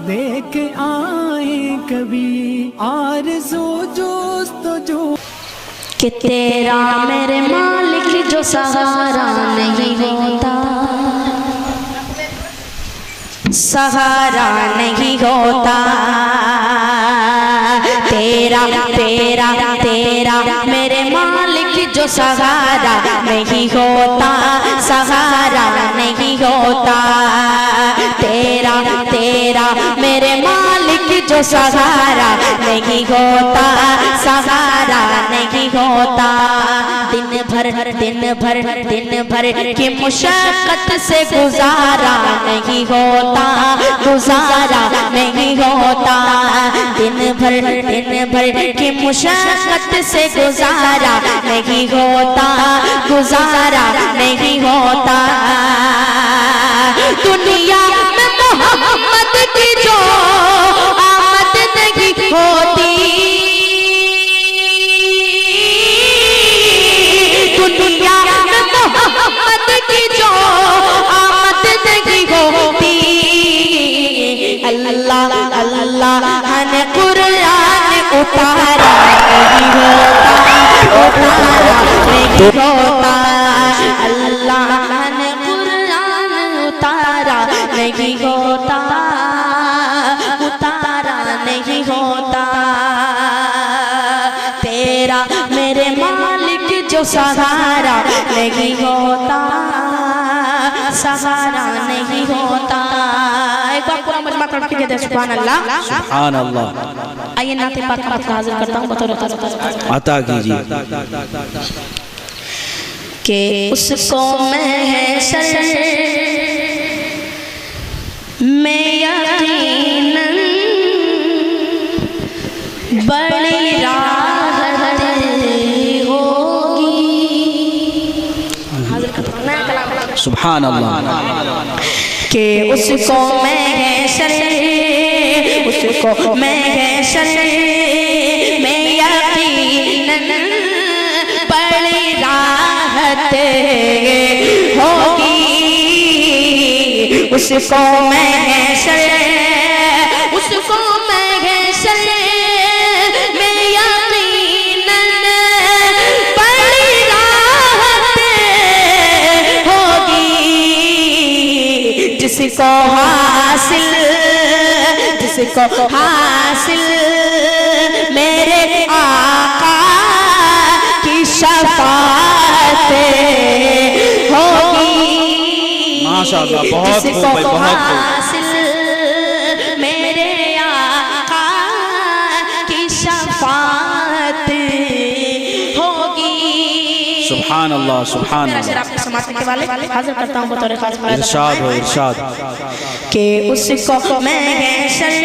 دیکھ آئیں کبھی آرزو جستجو کہ تیرا میرے مالک جو سہارا نہیں ہوتا، سہارا نہیں ہوتا، تیرا تیرا تیرا میرے مالک جو سہارا نہیں ہوتا، سہارا نہیں ہوتا، تیرا تیرا میرے مالک جو سہارا نہیں ہوتا، سہارا نہیں ہوتا، دن بھر کی مشقت سے گزارا نہیں ہوتا، گزارا نہیں ہوتا، دن بھر کی مشقت سے گزارا نہیں ہوتا، گزارا نہیں ہوتا، دنیا میں محمد کی جو آمد نہیں ہوتی، دنیا میں محمد کی جو آمد نہیں ہوتی، اللہ اللہ نے قرآن اتارا نہیں ہوتا، اتارا نہیں ہوتا، اللہ نے قرآن اتارا نہیں ہوتا، اتارا نہیں ہوتا، تیرا میرے مالک جو سہارا نہیں ہوتا، سہارا نہیں ہوتا۔ ایک بار پورا مجمع کر کے کہتے ہیں سبحان اللہ، سبحان اللہ۔ آئیے نعت پاک کا مطلع حاضر کرتا ہوں بطور عطا کیجیے کہ اس کو محشر میں یقیناً بڑی راحت ہوگی، حاضر کرتا ہوں نیا کلام، سبحان اللہ، کہ اس کو محشر میں یقیناً بڑی راحت ہوگی، اس کو محشر میں یقیناً بڑی راحت ہوگی، جس کو حاصل میرے آقا کی شفاعت ہوگی، ماشاءاللہ، بہت جس خوب، کو بہت خوب۔ حاصل میرے آقا کی شفاعت ہوگی۔ سبحان اللہ، سبحان میرا شعر اللہ، آپ کے سماعت کے والے حاضر کرتا ہوں بطور خاص ارشاد ہو ارشاد۔ کہ اس کو محشر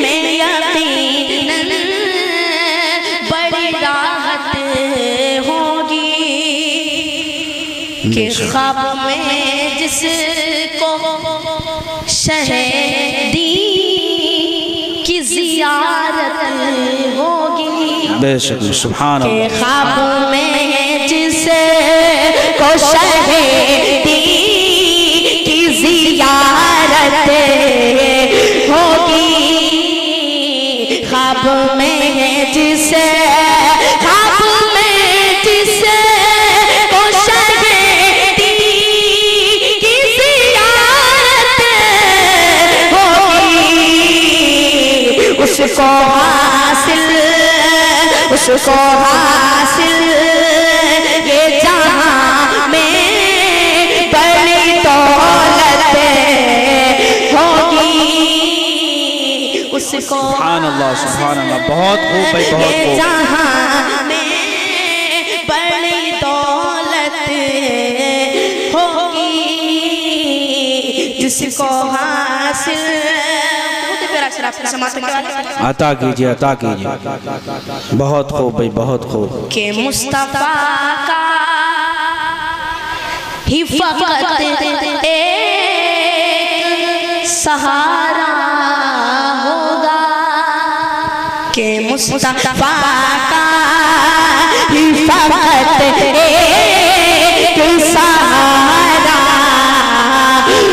میں یقیناً بڑی راحت ہوگی، کہ خواب میں جس کو شہیدی کی زیارت ہوگی، بے شک، سبحان کہ اللہ، خواب میں جس کو شہیدی کی زیارت ہوگی، خواب میں جس کو شہیدی کی زیارت ہوگی، اس کو حاصل یہ جہاں میں بڑی دولت ہوگی، اس کو سبحان اللہ، سبحان اللہ، بہت خوب بھائی، بہت یہ خوب۔ جہاں میں بڑی دولت ہوگی، جس کو حاصل عطا کیجیے، عطا کیجیے، بہت خوب بھائی، بہت خوب۔ کہ مصطفیٰ کا ہی فقط ایک سہارا ہوگا، کہ مصطفیٰ کا ہی فقط ایک سہارا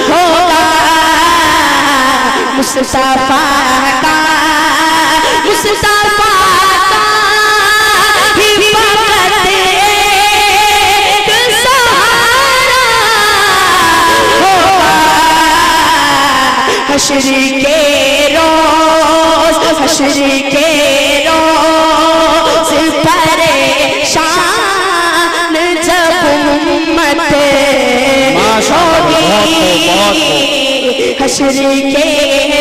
ہوگا، مصطفیٰ کا ہی فقط ایک سہارا ہوگا حشر کے روز پریشان جب امت ہوگی حشر کے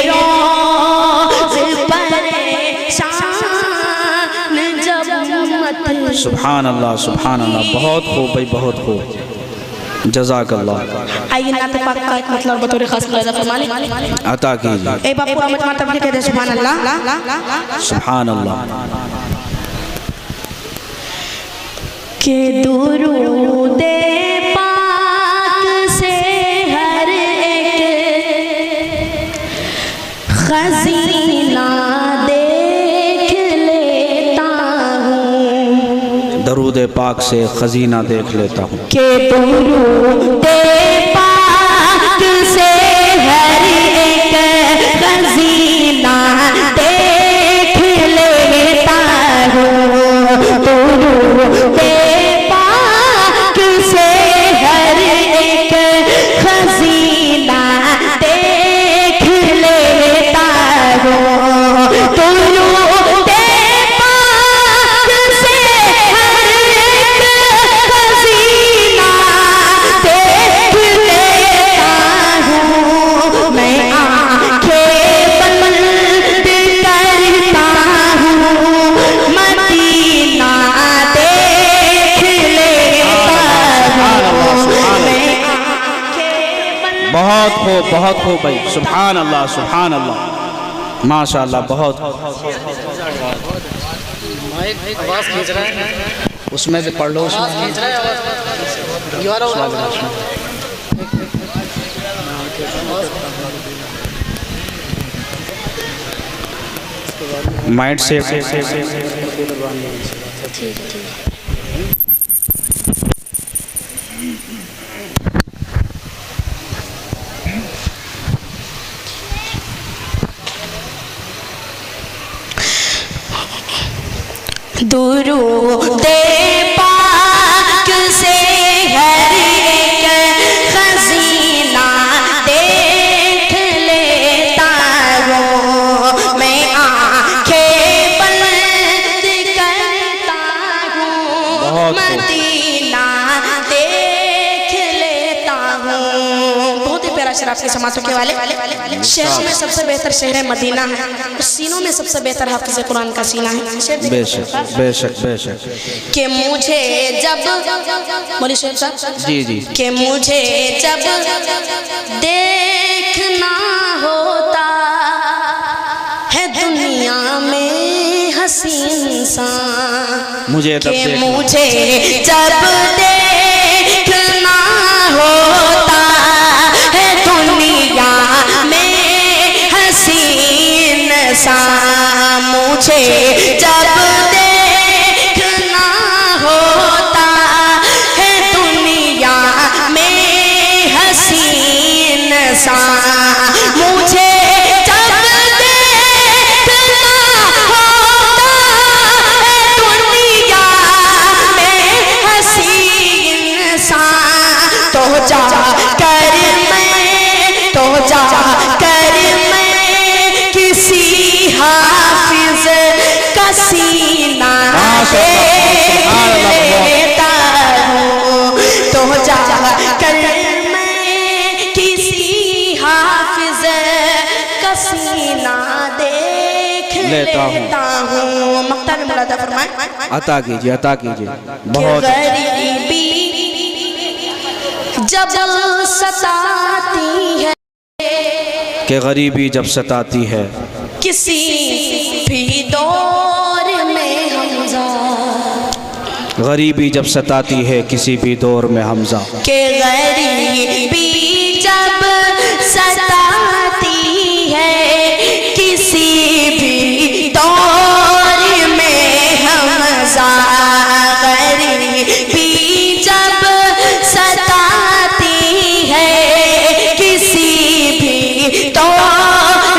روز پریشان جب امت سبحان اللہ سبحان اللہ، بہت خوب بھائی، بہت خوب، جزاک اللہ۔ آئیے نعت پاک کا ایک مطلب بطور خاص قاعدہ فرمانے عطا کیجیے۔ اے باپ پورا مرتبہ کہہ دے سبحان اللہ سبحان اللہ۔ کہ درود پاک سے ہر ایک خزینہ دیکھ لیتا ہوں، درود پاک سے خزینہ دیکھ لیتا ہوں، کہ درود پاک سے ہر ایک خزینہ دیکھ لیتا ہوں، درود پاک سے ہر ایک خزینہ دیکھ لیتا ہوں، درود پاک سے ہر ایک خزینہ دیکھ لیتا ہوں، میں آنکھیں بند کرتا ہوں، مدینہ دیکھ لیتا ہوں، میں آنکھیں بند بہت خوب، بہت خوب بھائی، سبحان اللہ سبحان اللہ، ماشاءاللہ، بہت اس میں سے پڑھ لو، اس میں مائنڈ سے درود پاک سے ہر ایک خزینہ دیکھ لیتا ہوں، میں آنکھیں بند کرتا ہوں، مدینہ دیکھ لیتا ہوں۔ بہت ہی پیارا شعر آپ کی سماعتوں کے والے، شہروں میں سب سے بہتر شہر مدینہ ہے، اس سینوں میں سب سے بہتر حافظ قرآن کا سینہ ہے۔ بے شک بے شک بے شک۔ کہ مجھے جب مولی شیخ صاحب جی جی، کہ مجھے جب دیکھنا ہوتا ہے دنیا میں حسین انسان، مجھے جب کہ دیکھنا مجھے جب دیکھنا ہوتا ہے دنیا میں حسین انسان، مجھے جب دیکھنا ہوتا ہے دنیا میں حسین انسان، مجھے جب دیکھنا ہوتا ہے دنیا میں حسین انسان، تو جا کر میں کسی حافظ کا سینہ دیکھ لیتا ہوں، تو جا کر میں کسی حافظ کا سینہ دیکھ لیتا ہوں۔ مقطع میں مرادہ فرمائیں، عطا کیجیے عطا کیجیے، کہ بہت غریبی جب ستاتی ہے، کہ غریبی جب ستاتی ہے، کسی بھی دور میں حمزہ، غریبی جب ستاتی ہے کسی بھی دور میں حمزہ، کہ غریبی جب ستاتی ہے کسی بھی دور میں حمزہ، غریبی جب ستاتی ہے کسی بھی دور